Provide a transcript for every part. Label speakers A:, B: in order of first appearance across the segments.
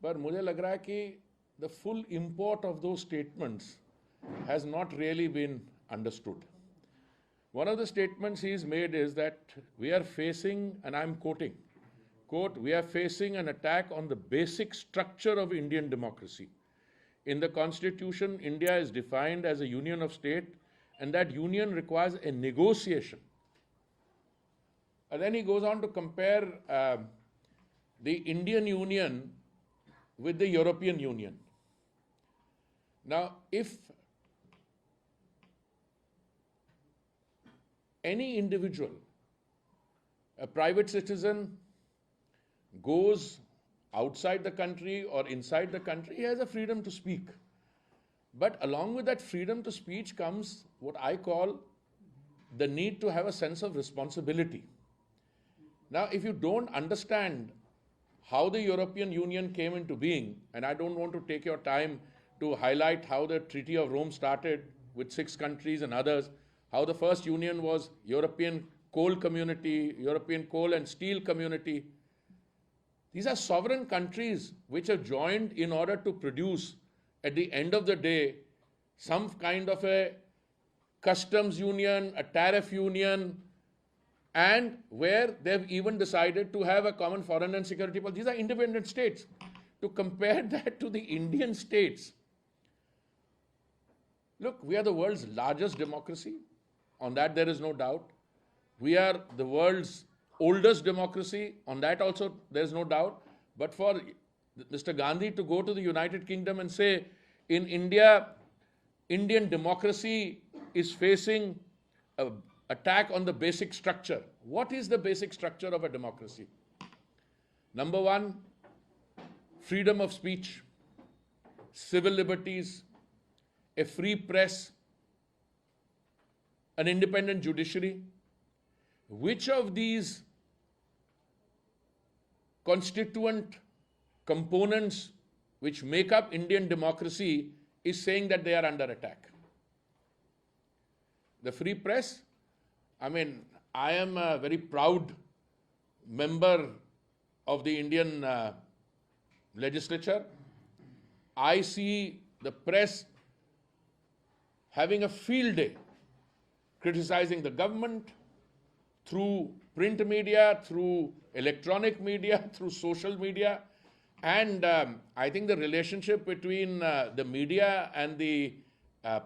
A: पर मुझे लग रहा है कि the full import of those statements has not really been understood. One of the statements he's made is that we are facing, and I'm quoting, quote, we are facing an attack on the basic structure of Indian democracy. In the Constitution, India is defined as a union of states, and that union requires a negotiation. And then he goes on to compare the Indian Union with the European Union. Now, if any individual, a private citizen, goes outside the country or inside the country, he has a freedom to speak. But along with that freedom to speech comes what I call the need to have a sense of responsibility. Now, if you don't understand how the European Union came into being, and I don't want to take your time to highlight how the Treaty of Rome started with 6 countries and others, how the first union was European Coal Community, European Coal and Steel Community. These are sovereign countries which have joined in order to produce, at the end of the day, some kind of a customs union, a tariff union, and where they've even decided to have a common foreign and security policy. These are independent states. To compare that to the Indian states, look, we are the world's largest democracy. On that, there is no doubt. We are the world's oldest democracy. On that also, there is no doubt. But for Mr. Gandhi to go to the United Kingdom and say, in India, Indian democracy is facing an attack on the basic structure. What is the basic structure of a democracy? Number one, freedom of speech, civil liberties, a free press, an independent judiciary. Which of these constituent components which make up Indian democracy is saying that they are under attack? The free press, I mean, I am a very proud member of the Indian legislature. I see the press having a field day criticizing the government through print media, through electronic media, through social media. And I think the relationship between the media and the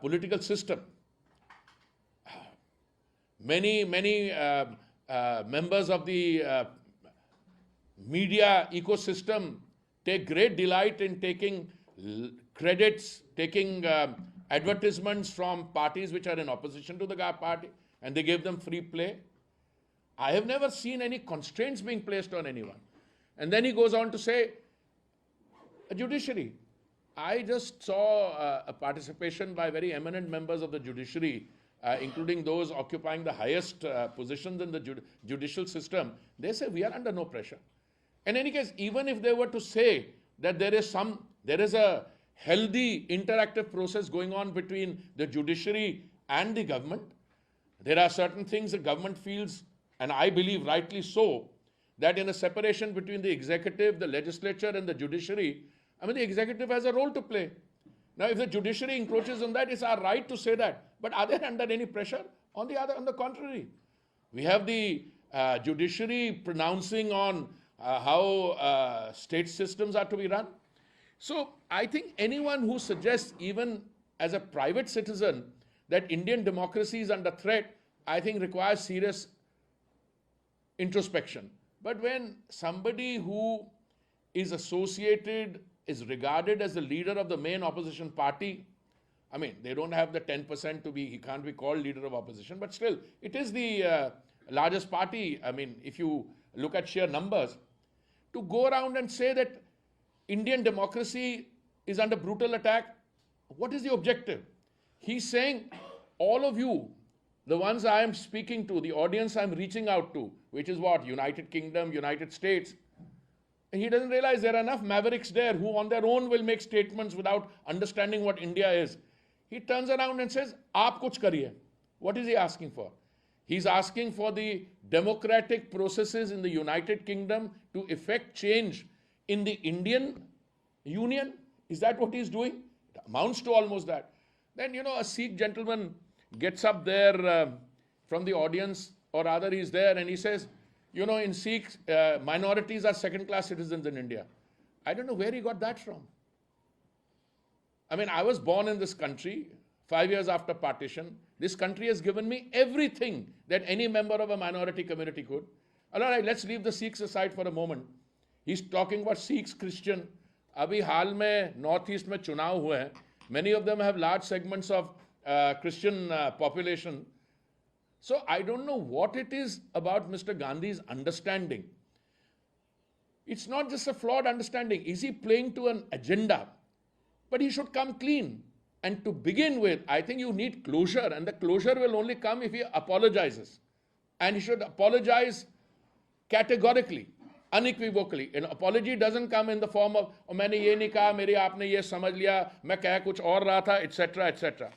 A: political system, many members of the media ecosystem take great delight in taking credits, taking advertisements from parties which are in opposition to the party, and they give them free play. I have never seen any constraints being placed on anyone. And then he goes on to say, a judiciary. I just saw a participation by very eminent members of the judiciary, including those occupying the highest positions in the judicial system. They say we are under no pressure. In any case, even if they were to say that there is a healthy interactive process going on between the judiciary and the government, there are certain things the government feels, and I believe rightly so, that in a separation between the executive, the legislature, and the judiciary, I mean, the executive has a role to play. Now, if the judiciary encroaches on that, it's our right to say that. But are they under any pressure? On the contrary, we have the judiciary pronouncing on how state systems are to be run. So I think anyone who suggests, even as a private citizen, that Indian democracy is under threat, I think requires serious introspection. But when somebody who is associated, is regarded as the leader of the main opposition party, I mean, they don't have the 10% to be, he can't be called leader of opposition, but still, it is the largest party. I mean, if you look at sheer numbers, to go around and say that Indian democracy is under brutal attack, what is the objective? He's saying, all of you, the ones I am speaking to, the audience I'm reaching out to, which is what? United Kingdom, United States. And he doesn't realize there are enough mavericks there who on their own will make statements without understanding what India is. He turns around and says, "Aap kuch kariye." What is he asking for? He's asking for the democratic processes in the United Kingdom to effect change in the Indian union. Is that what he's doing? It amounts to almost that. Then, a Sikh gentleman gets up there from the audience, or rather he's there, and he says, in Sikhs, minorities are second-class citizens in India. I don't know where he got that from. I mean, I was born in this country 5 years after partition. This country has given me everything that any member of a minority community could. All right, let's leave the Sikhs aside for a moment. He's talking about Sikhs, Christian. अभी हाल में north east में चुनाव हुए हैं. Many of them have large segments of Christian population. So I don't know what it is about Mr. Gandhi's understanding. It's not just a flawed understanding. Is he playing to an agenda? But he should come clean. And to begin with, I think you need closure, and the closure will only come if he apologizes. And he should apologize categorically, unequivocally. An apology doesn't come in the form of, मैंने ये नहीं कहा, मेरी आपने ये समझ लिया, मैं कह कुछ और रहा था, etc., etc.